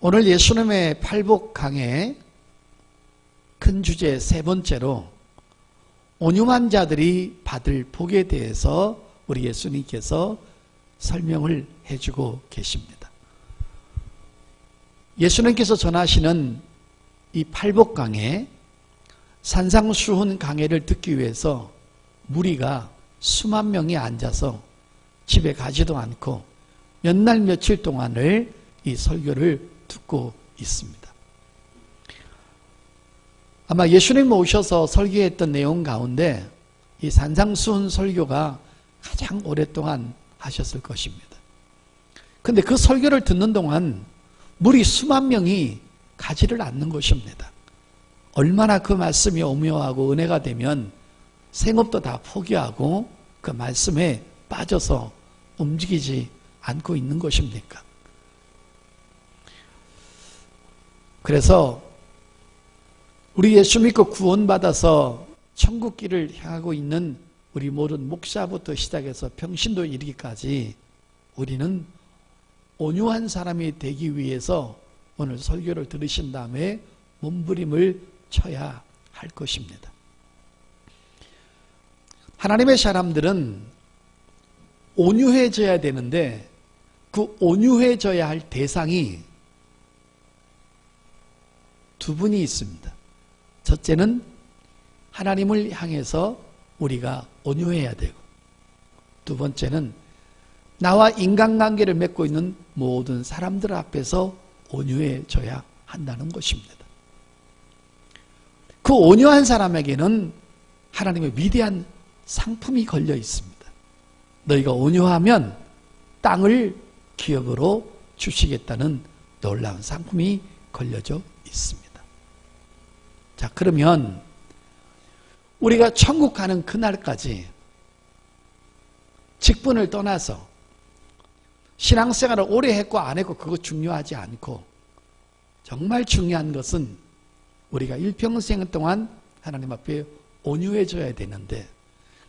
오늘 예수님의 팔복 강해 큰 주제 세 번째로 온유한 자들이 받을 복에 대해서 우리 예수님께서 설명을 해주고 계십니다. 예수님께서 전하시는 이 팔복 강해, 산상수훈 강해를 듣기 위해서 무리가 수만 명이 앉아서 집에 가지도 않고 몇 날 며칠 동안을 이 설교를 듣고 있습니다. 아마 예수님 오셔서 설교했던 내용 가운데 이 산상수훈 설교가 가장 오랫동안 하셨을 것입니다. 그런데 그 설교를 듣는 동안 무리 수만 명이 가지를 않는 것입니다. 얼마나 그 말씀이 오묘하고 은혜가 되면 생업도 다 포기하고 그 말씀에 빠져서 움직이지 않고 있는 것입니까? 그래서 우리 예수 믿고 구원받아서 천국 길을 향하고 있는 우리 모든 목사부터 시작해서 평신도 이르기까지 우리는 온유한 사람이 되기 위해서 오늘 설교를 들으신 다음에 몸부림을 쳐야 할 것입니다. 하나님의 사람들은 온유해져야 되는데 그 온유해져야 할 대상이 두 분이 있습니다. 첫째는 하나님을 향해서 우리가 온유해야 되고, 두 번째는 나와 인간관계를 맺고 있는 모든 사람들 앞에서 온유해져야 한다는 것입니다. 그 온유한 사람에게는 하나님의 위대한 상품이 걸려 있습니다. 너희가 온유하면 땅을 기업으로 주시겠다는 놀라운 상품이 걸려져 있습니다. 자, 그러면 우리가 천국 가는 그날까지 직분을 떠나서 신앙생활을 오래 했고 안 했고 그거 중요하지 않고 정말 중요한 것은 우리가 일평생 동안 하나님 앞에 온유해져야 되는데,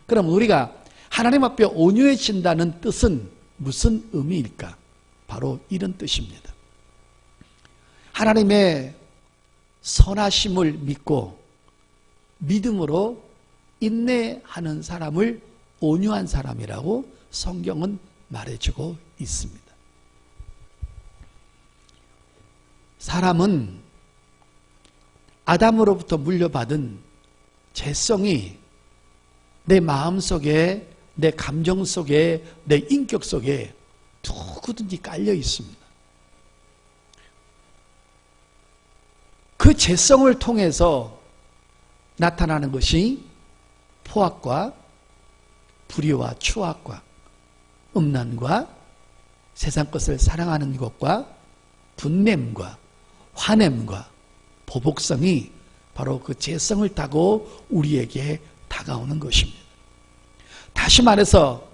그럼 우리가 하나님 앞에 온유해진다는 뜻은 무슨 의미일까? 바로 이런 뜻입니다. 하나님의 선하심을 믿고 믿음으로 인내하는 사람을 온유한 사람이라고 성경은 말해주고 있습니다. 사람은 아담으로부터 물려받은 죄성이 내 마음 속에, 내 감정 속에, 내 인격 속에 누구든지 깔려 있습니다. 그 죄성을 통해서 나타나는 것이 포악과 불의와 추악과 음란과 세상 것을 사랑하는 것과 분냄과 화냄과 보복성이 바로 그 죄성을 타고 우리에게 다가오는 것입니다. 다시 말해서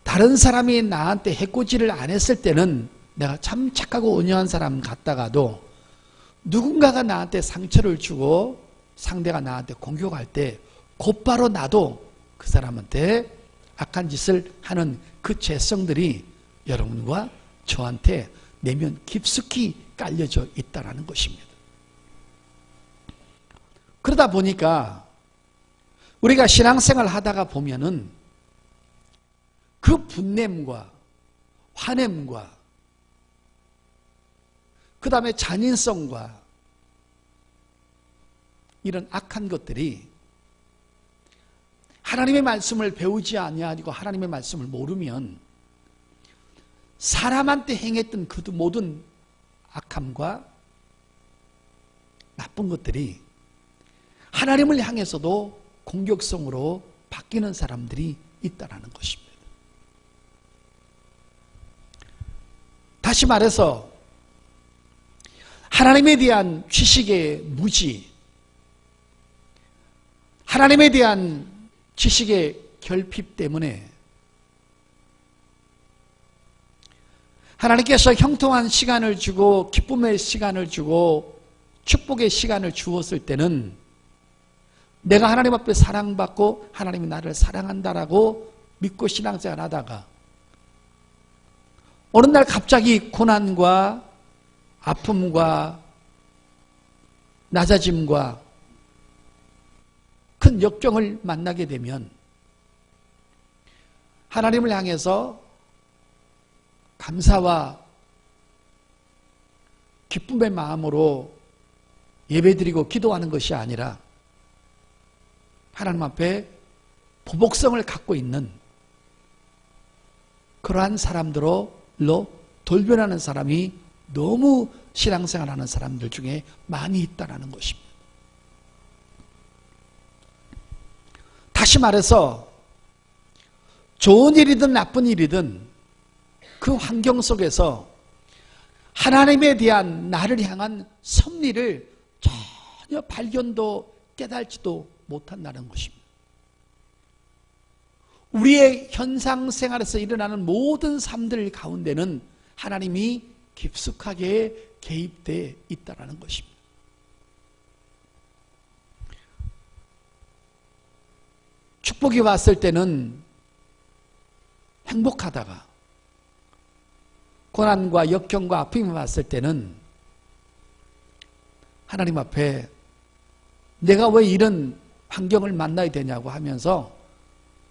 다른 사람이 나한테 해코지를 안 했을 때는 내가 참 착하고 온유한 사람 같다가도 누군가가 나한테 상처를 주고 상대가 나한테 공격할 때 곧바로 나도 그 사람한테 악한 짓을 하는 그 죄성들이 여러분과 저한테 내면 깊숙이 깔려져 있다는 것입니다. 그러다 보니까 우리가 신앙생활 하다가 보면은 그 분냄과 화냄과 그 다음에 잔인성과 이런 악한 것들이 하나님의 말씀을 배우지 아니하고 하나님의 말씀을 모르면 사람한테 행했던 그 모든 악함과 나쁜 것들이 하나님을 향해서도 공격성으로 바뀌는 사람들이 있다는 것입니다. 다시 말해서 하나님에 대한 지식의 무지, 하나님에 대한 지식의 결핍 때문에 하나님께서 형통한 시간을 주고 기쁨의 시간을 주고 축복의 시간을 주었을 때는 내가 하나님 앞에 사랑받고 하나님이 나를 사랑한다라고 믿고 신앙생활 하다가 어느 날 갑자기 고난과 아픔과 낮아짐과 큰 역경을 만나게 되면 하나님을 향해서 감사와 기쁨의 마음으로 예배드리고 기도하는 것이 아니라 하나님 앞에 보복성을 갖고 있는 그러한 사람들로 돌변하는 사람이 너무 신앙생활하는 사람들 중에 많이 있다는 것입니다. 다시 말해서 좋은 일이든 나쁜 일이든 그 환경 속에서 하나님에 대한 나를 향한 섭리를 전혀 발견도 깨달지도 못한다는 것입니다. 우리의 현상 생활에서 일어나는 모든 삶들 가운데는 하나님이 깊숙하게 개입되어 있다는 것입니다. 축복이 왔을 때는 행복하다가 고난과 역경과 아픔이 왔을 때는 하나님 앞에 내가 왜 이런 환경을 만나야 되냐고 하면서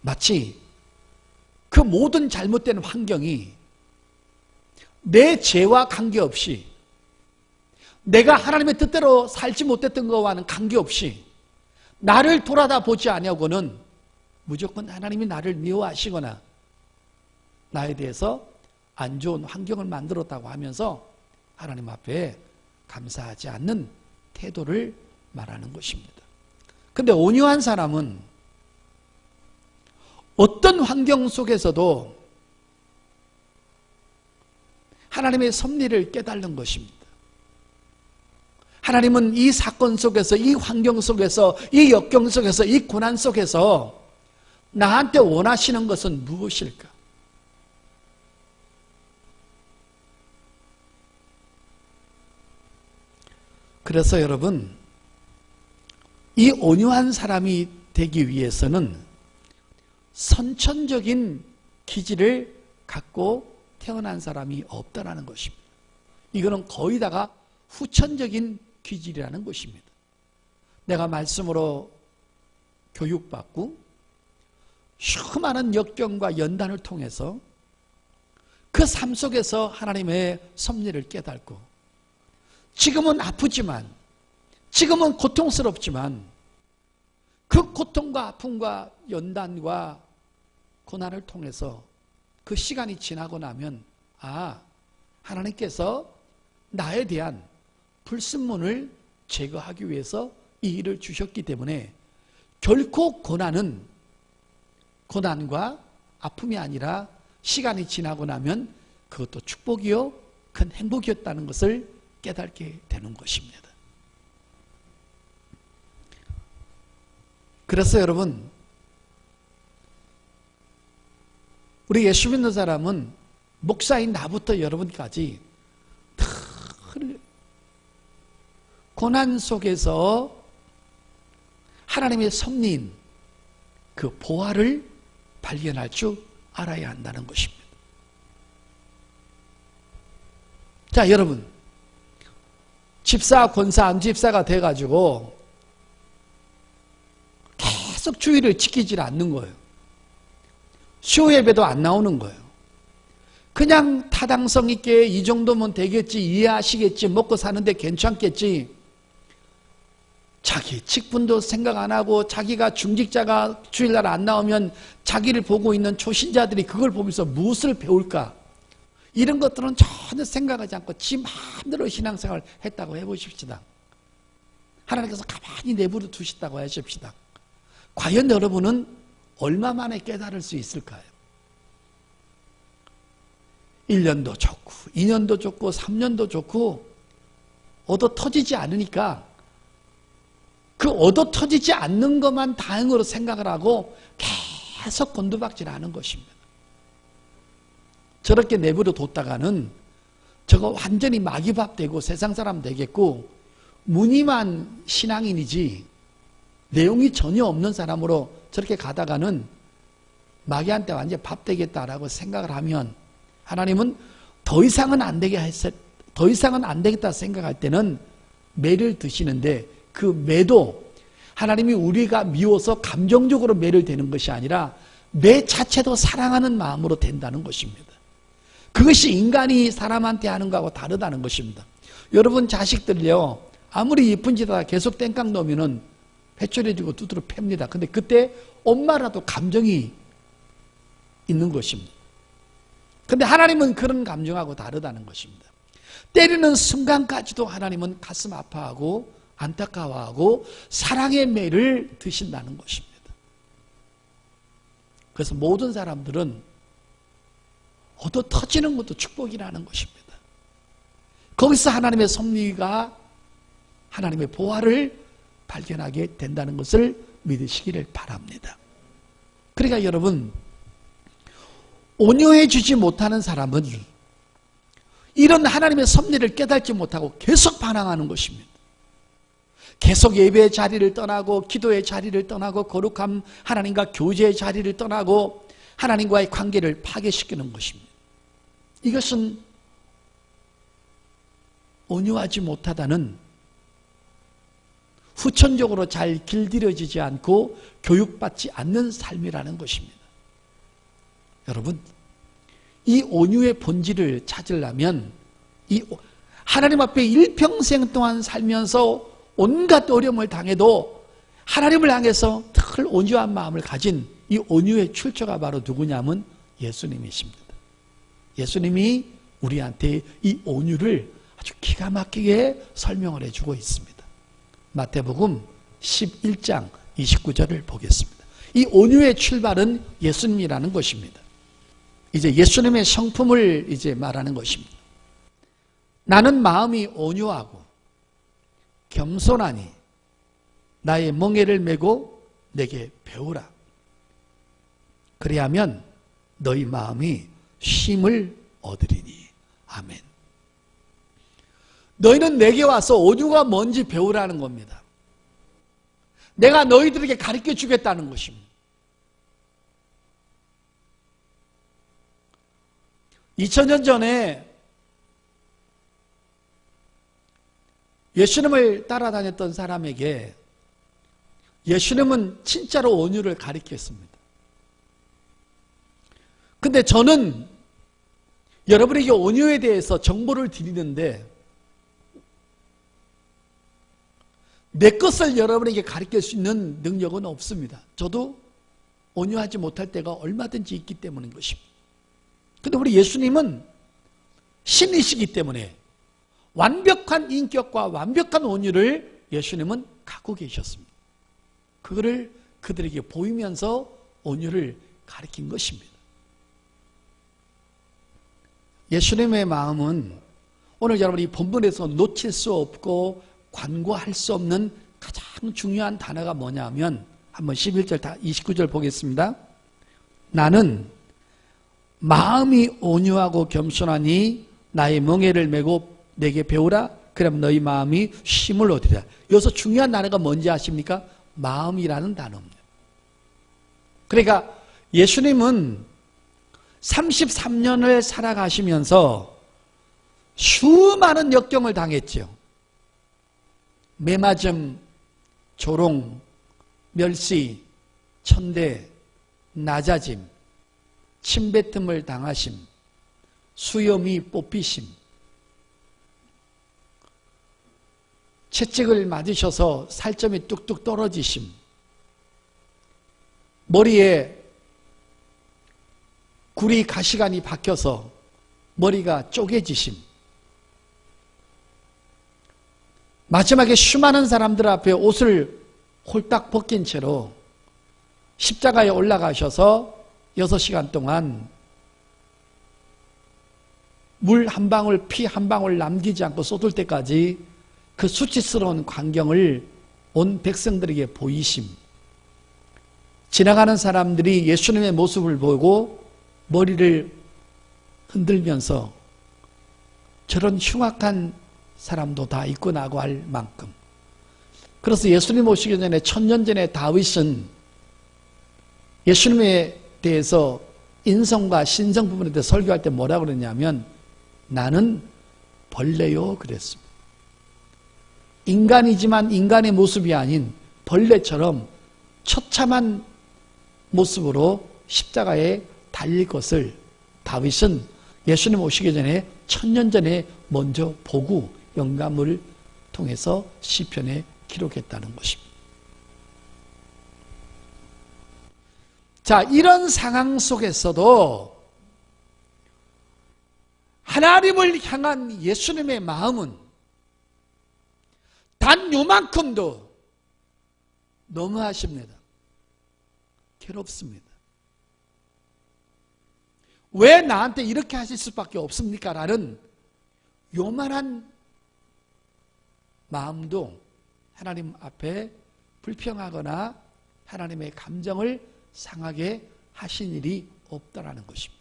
마치 그 모든 잘못된 환경이 내 죄와 관계없이 내가 하나님의 뜻대로 살지 못했던 것과는 관계없이 나를 돌아다 보지 아니하고는 무조건 하나님이 나를 미워하시거나 나에 대해서 안 좋은 환경을 만들었다고 하면서 하나님 앞에 감사하지 않는 태도를 말하는 것입니다. 그런데 온유한 사람은 어떤 환경 속에서도 하나님의 섭리를 깨달는 것입니다. 하나님은 이 사건 속에서, 이 환경 속에서, 이 역경 속에서, 이 고난 속에서 나한테 원하시는 것은 무엇일까? 그래서 여러분, 이 온유한 사람이 되기 위해서는 선천적인 기질을 갖고 태어난 사람이 없다라는 것입니다. 이거는 거의 다가 후천적인 기질이라는 것입니다. 내가 말씀으로 교육받고 수많은 역경과 연단을 통해서 그 삶 속에서 하나님의 섭리를 깨닫고 지금은 아프지만, 지금은 고통스럽지만 그 고통과 아픔과 연단과 고난을 통해서 그 시간이 지나고 나면 하나님께서 나에 대한 불순물을 제거하기 위해서 이 일을 주셨기 때문에 결코 고난은 고난과 아픔이 아니라 시간이 지나고 나면 그것도 축복이요 큰 행복이었다는 것을 깨닫게 되는 것입니다. 그래서 여러분, 우리 예수 믿는 사람은 목사인 나부터 여러분까지 고난 속에서 하나님의 섭리인 그 보화를 발견할 줄 알아야 한다는 것입니다. 자, 여러분, 집사, 권사, 안집사가 돼가지고 계속 주의를 지키질 않는 거예요. 수요 예배도 안 나오는 거예요. 그냥 타당성 있게 이 정도면 되겠지, 이해하시겠지, 먹고 사는데 괜찮겠지. 자기 직분도 생각 안 하고 자기가 중직자가 주일날 안 나오면 자기를 보고 있는 초신자들이 그걸 보면서 무엇을 배울까? 이런 것들은 전혀 생각하지 않고 지 마음대로 신앙생활을 했다고 해보십시다. 하나님께서 가만히 내버려 두셨다고 하십시다. 과연 여러분은 얼마 만에 깨달을 수 있을까요? 1년도 좋고 2년도 좋고 3년도 좋고 얻어 터지지 않으니까 그 얻어 터지지 않는 것만 다행으로 생각을 하고 계속 곤두박질하는 것입니다. 저렇게 내버려 뒀다가는 저거 완전히 마귀밥 되고 세상 사람 되겠고 무늬만 신앙인이지 내용이 전혀 없는 사람으로 저렇게 가다가는 마귀한테 완전히 밥 되겠다라고 생각을 하면 하나님은 더 이상은 안 되게 더 이상은 안 되겠다 생각할 때는 매를 드시는데 그 매도 하나님이 우리가 미워서 감정적으로 매를 대는 것이 아니라 매 자체도 사랑하는 마음으로 된다는 것입니다. 그것이 인간이 사람한테 하는 거하고 다르다는 것입니다. 여러분 자식들요, 아무리 예쁜 짓하다 계속 땡깡 놓으면은 회초리지고 두드러 팹니다. 근데 그때 엄마라도 감정이 있는 것입니다. 근데 하나님은 그런 감정하고 다르다는 것입니다. 때리는 순간까지도 하나님은 가슴 아파하고 안타까워하고 사랑의 매를 드신다는 것입니다. 그래서 모든 사람들은 얻어 터지는 것도 축복이라는 것입니다. 거기서 하나님의 섭리가 하나님의 보화를 발견하게 된다는 것을 믿으시기를 바랍니다. 그러니까 여러분, 온유해 주지 못하는 사람은 이런 하나님의 섭리를 깨닫지 못하고 계속 반항하는 것입니다. 계속 예배의 자리를 떠나고 기도의 자리를 떠나고 거룩한 하나님과 교제의 자리를 떠나고 하나님과의 관계를 파괴시키는 것입니다. 이것은 온유하지 못하다는, 후천적으로 잘 길들여지지 않고 교육받지 않는 삶이라는 것입니다. 여러분, 이 온유의 본질을 찾으려면 이 하나님 앞에 일평생 동안 살면서 온갖 어려움을 당해도 하나님을 향해서 늘 온유한 마음을 가진 이 온유의 출처가 바로 누구냐면 예수님이십니다. 예수님이 우리한테 이 온유를 아주 기가 막히게 설명을 해주고 있습니다. 마태복음 11장 29절을 보겠습니다. 이 온유의 출발은 예수님이라는 것입니다. 이제 예수님의 성품을 이제 말하는 것입니다. 나는 마음이 온유하고 겸손하니 나의 멍에를 메고 내게 배우라. 그리하면 너희 마음이 쉼을 얻으리니. 아멘. 너희는 내게 와서 온유가 뭔지 배우라는 겁니다. 내가 너희들에게 가르쳐 주겠다는 것입니다. 2000년 전에 예수님을 따라다녔던 사람에게 예수님은 진짜로 온유를 가르쳤습니다. 근데 저는 여러분에게 온유에 대해서 정보를 드리는데 내 것을 여러분에게 가르칠 수 있는 능력은 없습니다. 저도 온유하지 못할 때가 얼마든지 있기 때문인 것입니다. 근데 우리 예수님은 신이시기 때문에 완벽한 인격과 완벽한 온유를 예수님은 갖고 계셨습니다. 그거를 그들에게 보이면서 온유를 가르친 것입니다. 예수님의 마음은 오늘 여러분이 본문에서 놓칠 수 없고 관고할 수 없는 가장 중요한 단어가 뭐냐면 한번 11절 29절 보겠습니다. 나는 마음이 온유하고 겸손하니 나의 멍에를 메고 내게 배우라. 그럼 너희 마음이 쉼을 얻으리라. 여기서 중요한 단어가 뭔지 아십니까? 마음이라는 단어입니다. 그러니까 예수님은 33년을 살아가시면서 수많은 역경을 당했죠. 매맞음, 조롱, 멸시, 천대, 낮아짐, 침뱉음을 당하심, 수염이 뽑히심, 채찍을 맞으셔서 살점이 뚝뚝 떨어지심, 머리에 구리 가시관이 박혀서 머리가 쪼개지심, 마지막에 수많은 사람들 앞에 옷을 홀딱 벗긴 채로 십자가에 올라가셔서 6시간 동안 물 한 방울, 피 한 방울 남기지 않고 쏟을 때까지 그 수치스러운 광경을 온 백성들에게 보이심, 지나가는 사람들이 예수님의 모습을 보고 머리를 흔들면서 저런 흉악한 사람도 다 있구나고 할 만큼. 그래서 예수님 오시기 전에 1000년 전에 다윗은 예수님에 대해서 인성과 신성 부분에 대해서 설교할 때 뭐라고 그랬냐면 나는 벌레요 그랬습니다. 인간이지만 인간의 모습이 아닌 벌레처럼 처참한 모습으로 십자가에 달릴 것을 다윗은 예수님 오시기 전에 1000년 전에 먼저 보고 영감을 통해서 시편에 기록했다는 것입니다. 자, 이런 상황 속에서도 하나님을 향한 예수님의 마음은 단 요만큼도 너무하십니다. 괴롭습니다. 왜 나한테 이렇게 하실 수밖에 없습니까? 라는 요만한 마음도 하나님 앞에 불평하거나 하나님의 감정을 상하게 하신 일이 없다라는 것입니다.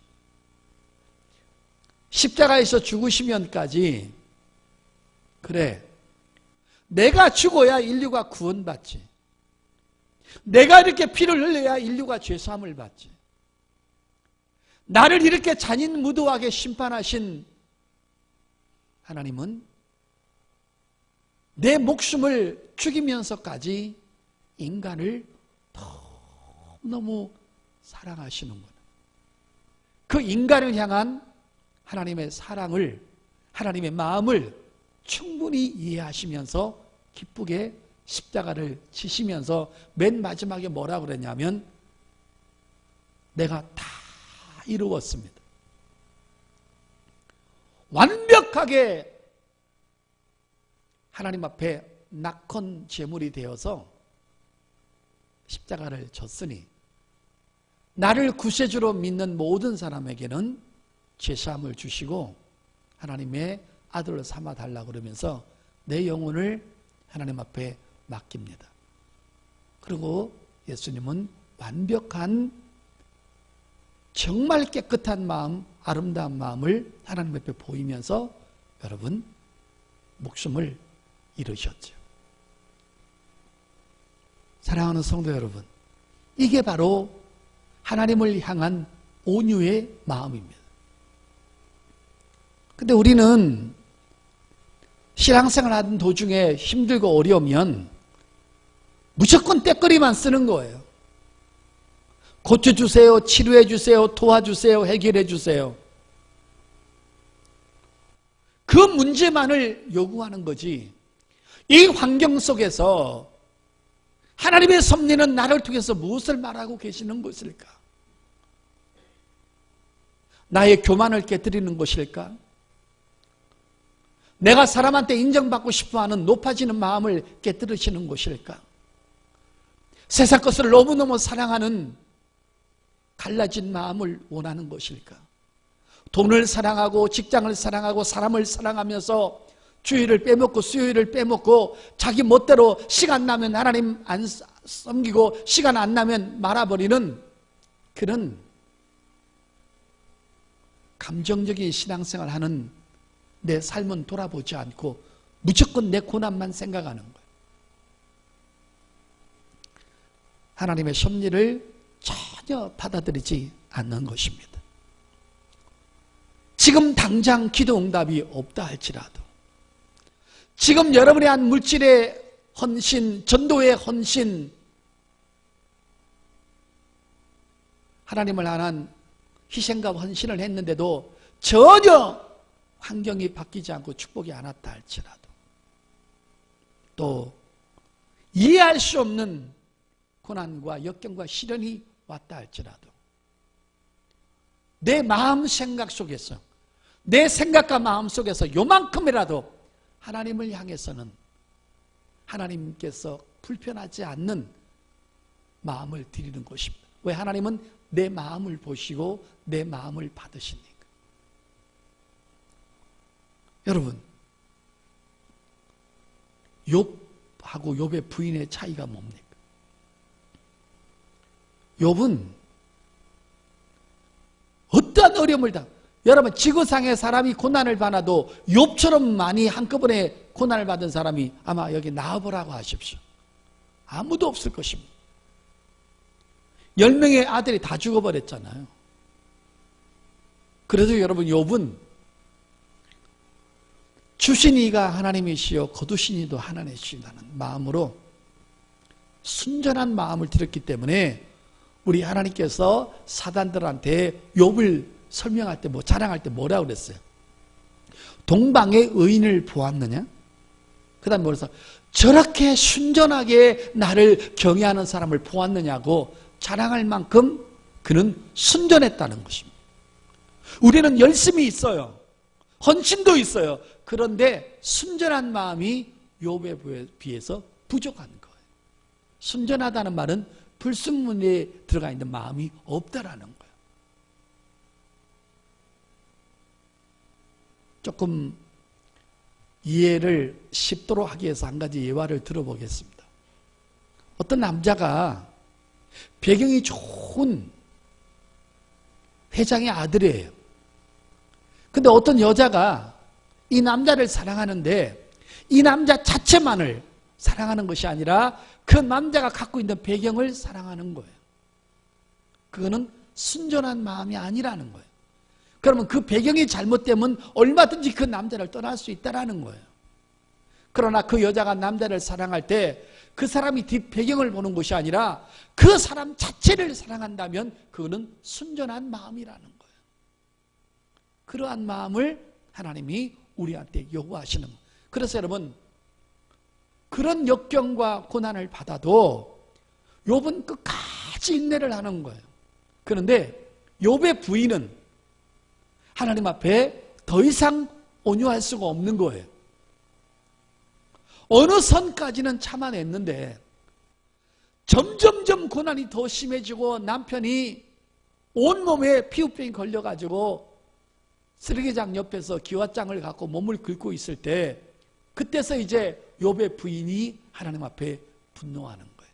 십자가에서 죽으시면까지 그래, 내가 죽어야 인류가 구원받지, 내가 이렇게 피를 흘려야 인류가 죄사함을 받지, 나를 이렇게 잔인무도하게 심판하신 하나님은 내 목숨을 죽이면서까지 인간을 너무 사랑하시는구나. 그 인간을 향한 하나님의 사랑을, 하나님의 마음을 충분히 이해하시면서 기쁘게 십자가를 지시면서 맨 마지막에 뭐라고 그랬냐면 내가 다 이루었습니다. 완벽하게 하나님 앞에 낙헌 제물이 되어서 십자가를 졌으니 나를 구세주로 믿는 모든 사람에게는 죄사함을 주시고 하나님의 아들로 삼아 달라고 그러면서 내 영혼을 하나님 앞에 맡깁니다. 그리고 예수님은 완벽한 정말 깨끗한 마음, 아름다운 마음을 하나님 앞에 보이면서 여러분 목숨을 잃으셨죠. 사랑하는 성도 여러분, 이게 바로 하나님을 향한 온유의 마음입니다. 근데 우리는 신앙생활 하는 도중에 힘들고 어려우면 무조건 떼거리만 쓰는 거예요. 고쳐주세요, 치료해주세요, 도와주세요, 해결해주세요. 그 문제만을 요구하는 거지. 이 환경 속에서 하나님의 섭리는 나를 통해서 무엇을 말하고 계시는 것일까? 나의 교만을 깨뜨리는 것일까? 내가 사람한테 인정받고 싶어하는 높아지는 마음을 깨뜨리시는 것일까? 세상 것을 너무너무 사랑하는 갈라진 마음을 원하는 것일까? 돈을 사랑하고 직장을 사랑하고 사람을 사랑하면서 주일을 빼먹고 수요일을 빼먹고 자기 멋대로 시간 나면 하나님 안 섬기고 시간 안 나면 말아버리는 그런 감정적인 신앙생활 하는 내 삶은 돌아보지 않고 무조건 내 고난만 생각하는 거예요. 하나님의 섭리를 전혀 받아들이지 않는 것입니다. 지금 당장 기도 응답이 없다 할지라도, 지금 여러분이 한 물질의 헌신, 전도의 헌신, 하나님을 향한 희생과 헌신을 했는데도 전혀 환경이 바뀌지 않고 축복이 안 왔다 할지라도, 또 이해할 수 없는 고난과 역경과 시련이 왔다 할지라도 내 마음 생각 속에서, 내 생각과 마음 속에서 요만큼이라도 하나님을 향해서는 하나님께서 불편하지 않는 마음을 드리는 것입니다. 왜? 하나님은 내 마음을 보시고 내 마음을 받으시니까. 여러분, 욥하고 욥의 부인의 차이가 뭡니까? 욥은 어떠한 어려움을 여러분, 지구상의 사람이 고난을 받아도 욥처럼 많이 한꺼번에 고난을 받은 사람이 아마 여기 나와보라고 하십시오. 아무도 없을 것입니다. 10명의 아들이 다 죽어버렸잖아요. 그래도 여러분, 욥은 주신 이가 하나님이시요 거두신 이도 하나님이시라는 마음으로 순전한 마음을 들였기 때문에 우리 하나님께서 사단들한테 욥을 설명할 때 자랑할 때 뭐라고 그랬어요? 동방의 의인을 보았느냐? 그 다음에 뭐래서 저렇게 순전하게 나를 경외하는 사람을 보았느냐고 자랑할 만큼 그는 순전했다는 것입니다. 우리는 열심이 있어요. 헌신도 있어요. 그런데 순전한 마음이 욥에 비해서 부족한 거예요. 순전하다는 말은 불순물에 들어가 있는 마음이 없다라는 거예요. 조금 이해를 쉽도록 하기 위해서 한 가지 예화를 들어보겠습니다. 어떤 남자가 배경이 좋은 회장의 아들이에요. 근데 어떤 여자가 이 남자를 사랑하는데 이 남자 자체만을 사랑하는 것이 아니라 그 남자가 갖고 있는 배경을 사랑하는 거예요. 그거는 순전한 마음이 아니라는 거예요. 그러면 그 배경이 잘못되면 얼마든지 그 남자를 떠날 수 있다는 거예요. 그러나 그 여자가 남자를 사랑할 때 그 사람이 뒷배경을 보는 것이 아니라 그 사람 자체를 사랑한다면 그거는 순전한 마음이라는 거예요. 그러한 마음을 하나님이 우리한테 요구하시는 거예요. 그래서 여러분, 그런 역경과 고난을 받아도 욥은 끝까지 인내를 하는 거예요. 그런데 욥의 부인은 하나님 앞에 더 이상 온유할 수가 없는 거예요. 어느 선까지는 참아냈는데 점점점 고난이 더 심해지고 남편이 온몸에 피부병이 걸려가지고 쓰레기장 옆에서 기와장을 갖고 몸을 긁고 있을 때 그때서 이제 욥의 부인이 하나님 앞에 분노하는 거예요.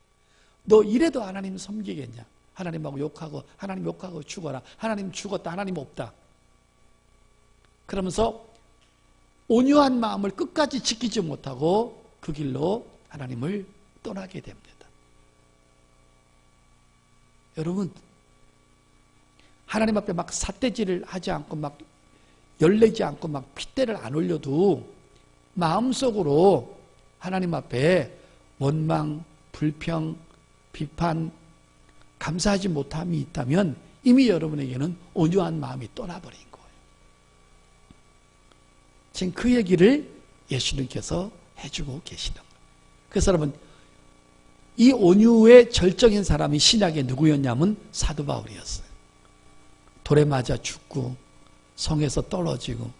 너 이래도 하나님 섬기겠냐? 하나님하고 욕하고 하나님 욕하고 죽어라. 하나님 죽었다. 하나님 없다. 그러면서 온유한 마음을 끝까지 지키지 못하고 그 길로 하나님을 떠나게 됩니다. 여러분, 하나님 앞에 막 삿대질을 하지 않고 막 열내지 않고 막 핏대를 안 올려도 마음속으로 하나님 앞에 원망, 불평, 비판, 감사하지 못함이 있다면 이미 여러분에게는 온유한 마음이 떠나버린 거예요. 지금 그 얘기를 예수님께서 해주고 계시는 거예요. 그래서 여러분, 이 온유의 절정인 사람이 신약에 누구였냐면 사도 바울이었어요. 돌에 맞아 죽고 성에서 떨어지고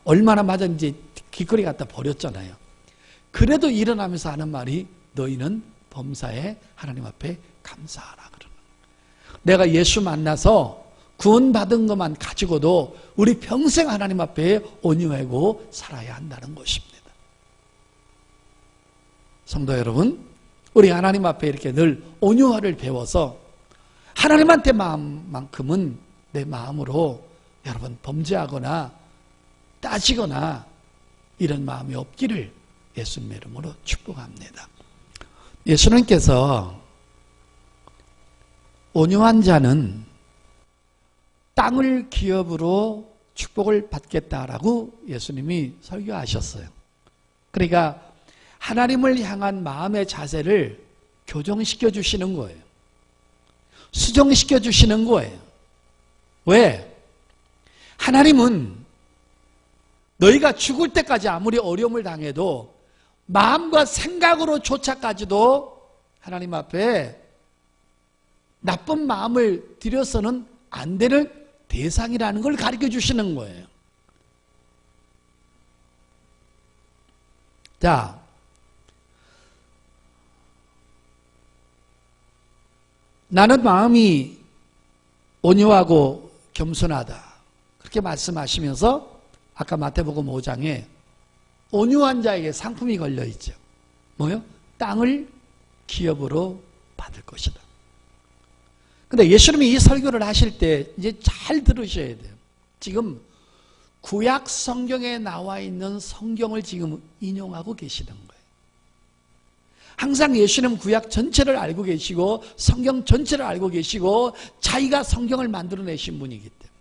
얼마나 맞았는지 길거리 갖다 버렸잖아요. 그래도 일어나면서 하는 말이 너희는 범사에 하나님 앞에 감사하라 그러는 거예요. 내가 예수 만나서 구원받은 것만 가지고도 우리 평생 하나님 앞에 온유하고 살아야 한다는 것입니다. 성도 여러분, 우리 하나님 앞에 이렇게 늘 온유화를 배워서 하나님한테 마음만큼은 내 마음으로 여러분 범죄하거나 따지거나 이런 마음이 없기를 예수님의 이름으로 축복합니다. 예수님께서 온유한 자는 땅을 기업으로 축복을 받겠다라고 예수님이 설교하셨어요. 그러니까 하나님을 향한 마음의 자세를 교정시켜 주시는 거예요. 수정시켜 주시는 거예요. 왜? 하나님은 너희가 죽을 때까지 아무리 어려움을 당해도 마음과 생각으로조차까지도 하나님 앞에 나쁜 마음을 들여서는 안 되는 대상이라는 걸 가르쳐 주시는 거예요. 자, 나는 마음이 온유하고 겸손하다. 그렇게 말씀하시면서 아까 마태복음 5장에 온유한 자에게 상품이 걸려있죠. 뭐요? 땅을 기업으로 받을 것이다. 근데 예수님이 이 설교를 하실 때 이제 잘 들으셔야 돼요. 지금 구약 성경에 나와 있는 성경을 지금 인용하고 계시는 거예요. 항상 예수님은 구약 전체를 알고 계시고 성경 전체를 알고 계시고 자기가 성경을 만들어내신 분이기 때문에.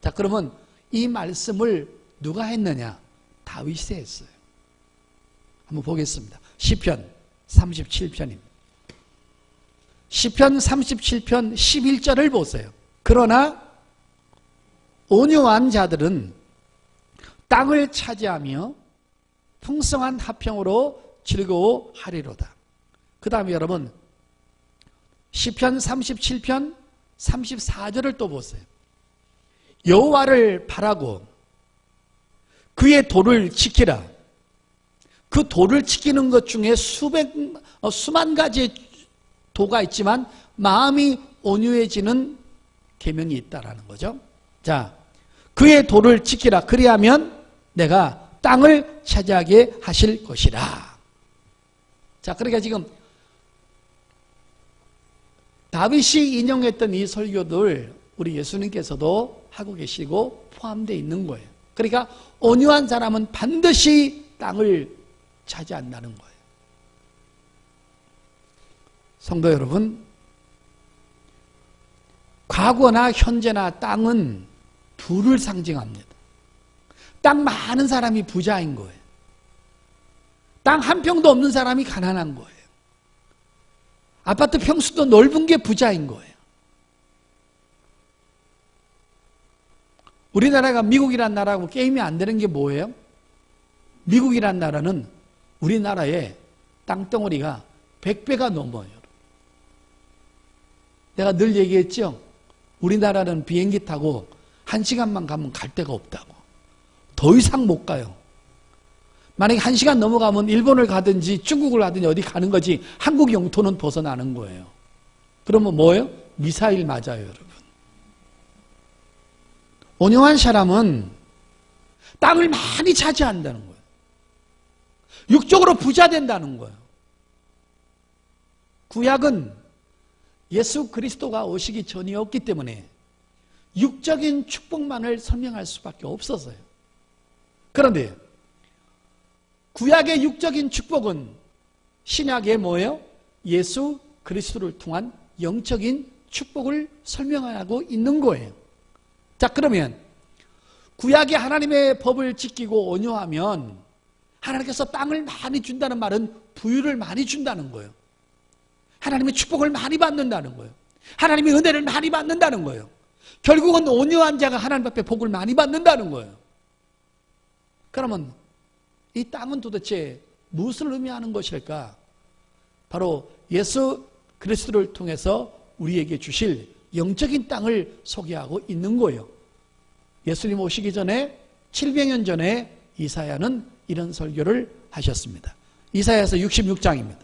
자, 그러면 이 말씀을 누가 했느냐? 다윗이 했어요. 한번 보겠습니다. 시편 37편입니다. 시편 37편 11절을 보세요. 그러나 온유한 자들은 땅을 차지하며 풍성한 화평으로 즐거워하리로다. 그 다음에 여러분 시편 37편 34절을 또 보세요. 여호와를 바라고 그의 도를 지키라. 그 도를 지키는 것 중에 수만 가지의 도가 있지만 마음이 온유해지는 계명이 있다라는 거죠. 자, 그의 도를 지키라. 그리하면 내가 땅을 차지하게 하실 것이라. 자, 그러니까 지금 다윗이 인용했던 이 설교들 우리 예수님께서도 하고 계시고 포함되어 있는 거예요. 그러니까 온유한 사람은 반드시 땅을 차지한다는 거예요. 성도 여러분, 과거나 현재나 땅은 부를 상징합니다. 땅 많은 사람이 부자인 거예요. 땅 한 평도 없는 사람이 가난한 거예요. 아파트 평수도 넓은 게 부자인 거예요. 우리나라가 미국이란 나라하고 게임이 안 되는 게 뭐예요? 미국이란 나라는 우리나라의 땅덩어리가 100배가 넘어요. 내가 늘 얘기했죠? 우리나라는 비행기 타고 1시간만 가면 갈 데가 없다고. 더 이상 못 가요. 만약에 1시간 넘어가면 일본을 가든지 중국을 가든지 어디 가는 거지 한국 영토는 벗어나는 거예요. 그러면 뭐예요? 미사일 맞아요, 여러분. 온유한 사람은 땅을 많이 차지한다는 거예요. 육적으로 부자 된다는 거예요. 구약은 예수 그리스도가 오시기 전이었기 때문에 육적인 축복만을 설명할 수밖에 없었어요. 그런데 구약의 육적인 축복은 신약의 뭐예요? 예수 그리스도를 통한 영적인 축복을 설명하고 있는 거예요. 자, 그러면 구약의 하나님의 법을 지키고 온유하면 하나님께서 땅을 많이 준다는 말은 부유를 많이 준다는 거예요. 하나님의 축복을 많이 받는다는 거예요. 하나님의 은혜를 많이 받는다는 거예요. 결국은 온유한 자가 하나님 앞에 복을 많이 받는다는 거예요. 그러면 이 땅은 도대체 무엇을 의미하는 것일까? 바로 예수 그리스도를 통해서 우리에게 주실 영적인 땅을 소개하고 있는 거예요. 예수님 오시기 전에 700년 전에 이사야는 이런 설교를 하셨습니다. 이사야서 66장입니다.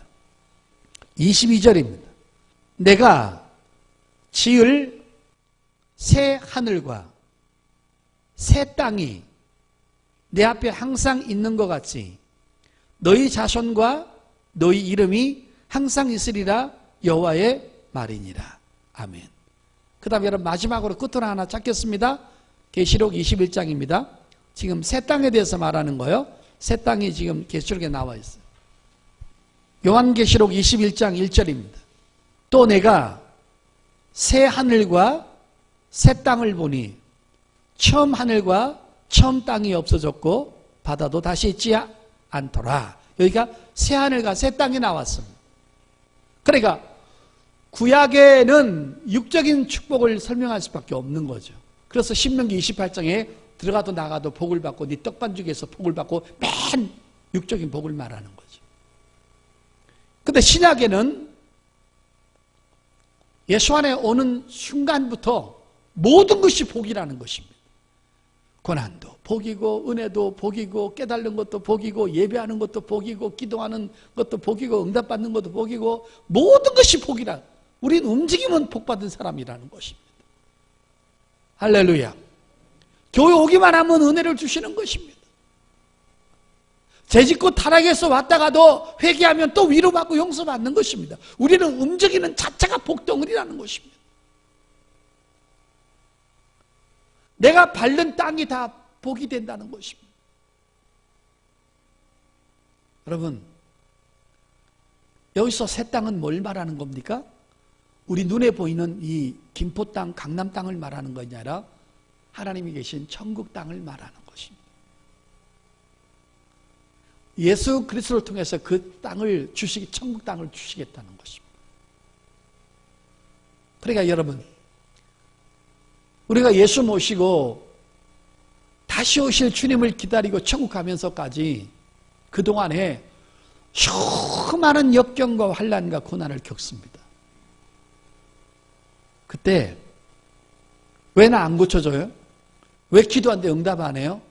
22절입니다. 내가 지을 새 하늘과 새 땅이 내 앞에 항상 있는 것 같이 너희 자손과 너희 이름이 항상 있으리라 여호와의 말이니라. 아멘. 그 다음에 여러분 마지막으로 끝으로 하나 찾겠습니다. 계시록 21장입니다. 지금 새 땅에 대해서 말하는 거예요. 새 땅이 지금 계시록에 나와 있어요. 요한계시록 21장 1절입니다. 또 내가 새 하늘과 새 땅을 보니 처음 하늘과 처음 땅이 없어졌고 바다도 다시 있지 않더라. 여기가 새 하늘과 새 땅이 나왔습니다. 그러니까 구약에는 육적인 축복을 설명할 수밖에 없는 거죠. 그래서 신명기 28장에 들어가도 나가도 복을 받고 네 떡반죽에서 복을 받고 맨 육적인 복을 말하는 거죠. 근데 신약에는 예수 안에 오는 순간부터 모든 것이 복이라는 것입니다. 고난도 복이고 은혜도 복이고 깨달는 것도 복이고 예배하는 것도 복이고 기도하는 것도 복이고 응답받는 것도 복이고 모든 것이 복이라. 우린 움직이면 복받은 사람이라는 것입니다. 할렐루야. 교회 오기만 하면 은혜를 주시는 것입니다. 죄짓고 타락해서 왔다가도 회개하면 또 위로받고 용서받는 것입니다. 우리는 움직이는 자체가 복덩어리라는 것입니다. 내가 밟는 땅이 다 복이 된다는 것입니다. 여러분, 여기서 새 땅은 뭘 말하는 겁니까? 우리 눈에 보이는 이 김포 땅, 강남 땅을 말하는 것이 아니라 하나님이 계신 천국 땅을 말하는 것입니다. 예수 그리스도를 통해서 그 땅을 천국 땅을 주시겠다는 것입니다. 그러니까 여러분, 우리가 예수 모시고 다시 오실 주님을 기다리고 천국 가면서까지 그동안에 수많은 역경과 환난과 고난을 겪습니다. 그때 왜 나 안 고쳐줘요? 왜 기도하는데 응답 안 해요?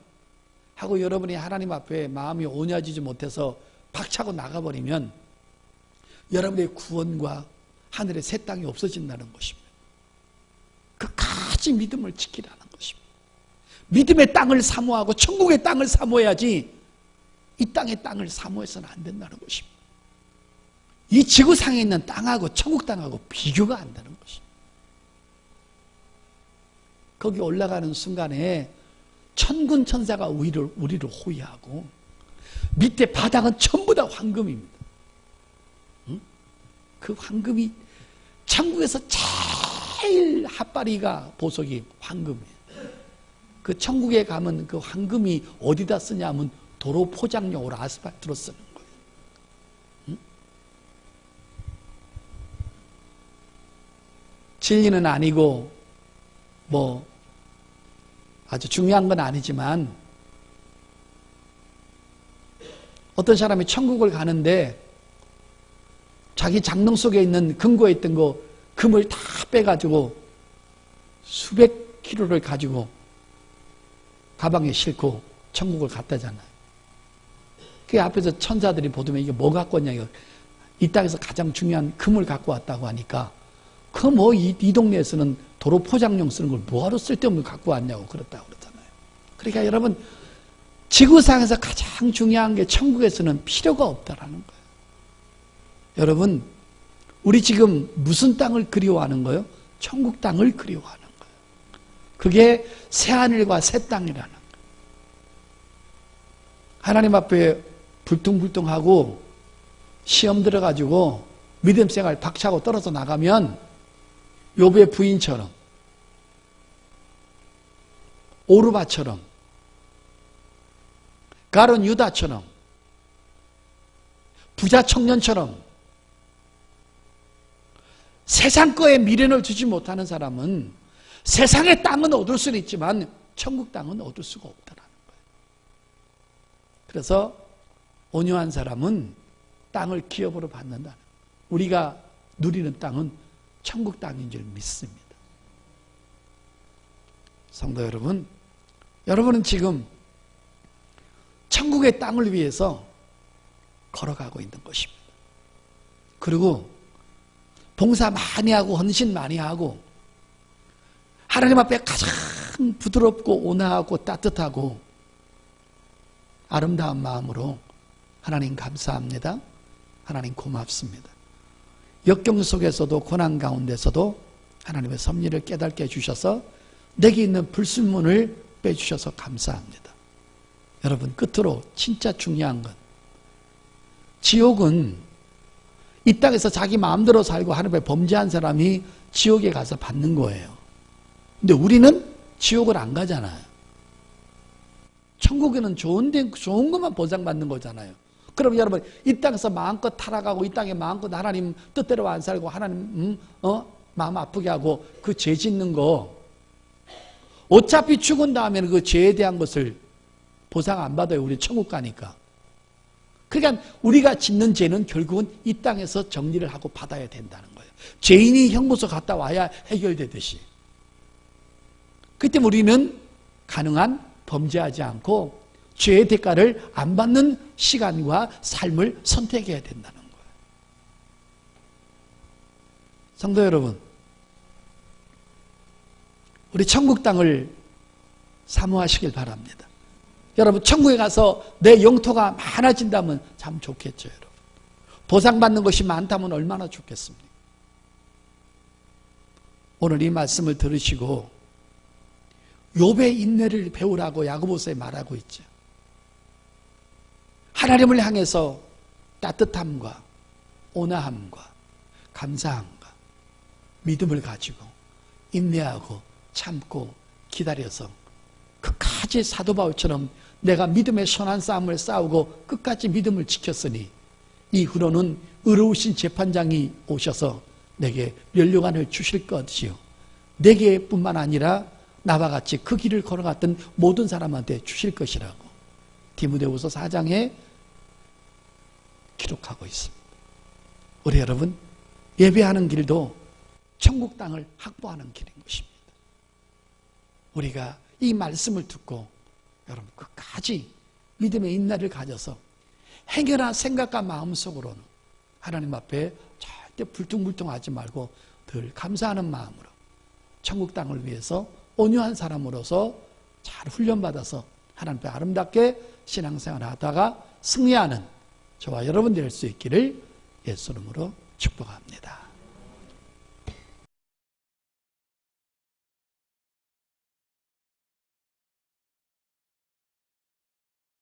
하고 여러분이 하나님 앞에 마음이 온유해지지 못해서 박차고 나가버리면 여러분의 구원과 하늘의 새 땅이 없어진다는 것입니다. 끝까지 믿음을 지키라는 것입니다. 믿음의 땅을 사모하고 천국의 땅을 사모해야지 이 땅의 땅을 사모해서는 안 된다는 것입니다. 이 지구상에 있는 땅하고 천국 땅하고 비교가 안 되는 것입니다. 거기 올라가는 순간에 천군 천사가 우리를 호위하고 밑에 바닥은 전부 다 황금입니다. 그 황금이 천국에서 제일 핫바리가 보석이 황금이에요. 그 천국에 가면 그 황금이 어디다 쓰냐면 도로 포장용으로 아스팔트로 쓰는 거예요. 진리는 아니고 뭐 아주 중요한 건 아니지만 어떤 사람이 천국을 가는데 자기 장롱 속에 있는 금고에 있던 거 금을 다 빼가지고 수백 킬로를 가지고 가방에 싣고 천국을 갔다잖아요. 그 앞에서 천사들이 보더면 이게 뭐 갖고 왔냐, 이 땅에서 가장 중요한 금을 갖고 왔다고 하니까 그 뭐 이 동네에서는 도로 포장용 쓰는 걸 뭐하러 쓸데없는 걸 갖고 왔냐고 그렇다고 그러잖아요. 그러니까 여러분, 지구상에서 가장 중요한 게 천국에서는 필요가 없다라는 거예요. 여러분, 우리 지금 무슨 땅을 그리워하는 거예요? 천국 땅을 그리워하는 거예요. 그게 새하늘과 새 땅이라는 거예요. 하나님 앞에 불퉁불퉁하고 시험 들어가지고 믿음 생활 박차고 떨어져 나가면 욥의 부인처럼 오르바처럼 가론 유다처럼 부자 청년처럼 세상 거에 미련을 주지 못하는 사람은 세상의 땅은 얻을 수는 있지만 천국 땅은 얻을 수가 없다라는 거예요. 그래서 온유한 사람은 땅을 기업으로 받는다는, 우리가 누리는 땅은 천국 땅인 줄 믿습니다. 성도 여러분, 여러분은 지금 천국의 땅을 위해서 걸어가고 있는 것입니다. 그리고 봉사 많이 하고 헌신 많이 하고 하나님 앞에 가장 부드럽고 온화하고 따뜻하고 아름다운 마음으로 하나님 감사합니다. 하나님 고맙습니다. 역경 속에서도 고난 가운데서도 하나님의 섭리를 깨닫게 해주셔서 내게 있는 불순물을 빼주셔서 감사합니다. 여러분, 끝으로 진짜 중요한 건, 지옥은 이 땅에서 자기 마음대로 살고 하나님의 범죄한 사람이 지옥에 가서 받는 거예요. 근데 우리는 지옥을 안 가잖아요. 천국에는 좋은 것만 보장받는 거잖아요. 그럼 여러분, 이 땅에서 마음껏 타락하고 이 땅에 마음껏 하나님 뜻대로 안 살고 하나님 마음 아프게 하고 그 죄 짓는 거 어차피 죽은 다음에는 그 죄에 대한 것을 보상 안 받아요. 우리 천국 가니까. 그러니까 우리가 짓는 죄는 결국은 이 땅에서 정리를 하고 받아야 된다는 거예요. 죄인이 형무소 갔다 와야 해결되듯이. 그렇기 때문에 우리는 가능한 범죄하지 않고 죄의 대가를 안 받는 시간과 삶을 선택해야 된다는 거예요. 성도 여러분, 우리 천국 땅을 사모하시길 바랍니다. 여러분, 천국에 가서 내 영토가 많아진다면 참 좋겠죠, 여러분. 보상받는 것이 많다면 얼마나 좋겠습니까? 오늘 이 말씀을 들으시고 욥의 인내를 배우라고 야고보서에 말하고 있죠. 하나님을 향해서 따뜻함과 온화함과 감사함과 믿음을 가지고 인내하고 참고 기다려서 끝까지 사도 바울처럼 내가 믿음의 선한 싸움을 싸우고 끝까지 믿음을 지켰으니 이후로는 의로우신 재판장이 오셔서 내게 면류관을 주실 것이요 내게뿐만 아니라 나와 같이 그 길을 걸어갔던 모든 사람한테 주실 것이라고 디모데후서 4장에 기록하고 있습니다. 우리 여러분, 예배하는 길도 천국 땅을 확보하는 길인 것입니다. 우리가 이 말씀을 듣고 여러분 끝까지 믿음의 인내를 가져서 행여나 생각과 마음속으로는 하나님 앞에 절대 불퉁불퉁하지 말고 늘 감사하는 마음으로 천국 땅을 위해서 온유한 사람으로서 잘 훈련받아서 하나님 앞에 아름답게 신앙생활을 하다가 승리하는 저와 여러분 될 수 있기를 예수 이름으로 축복합니다.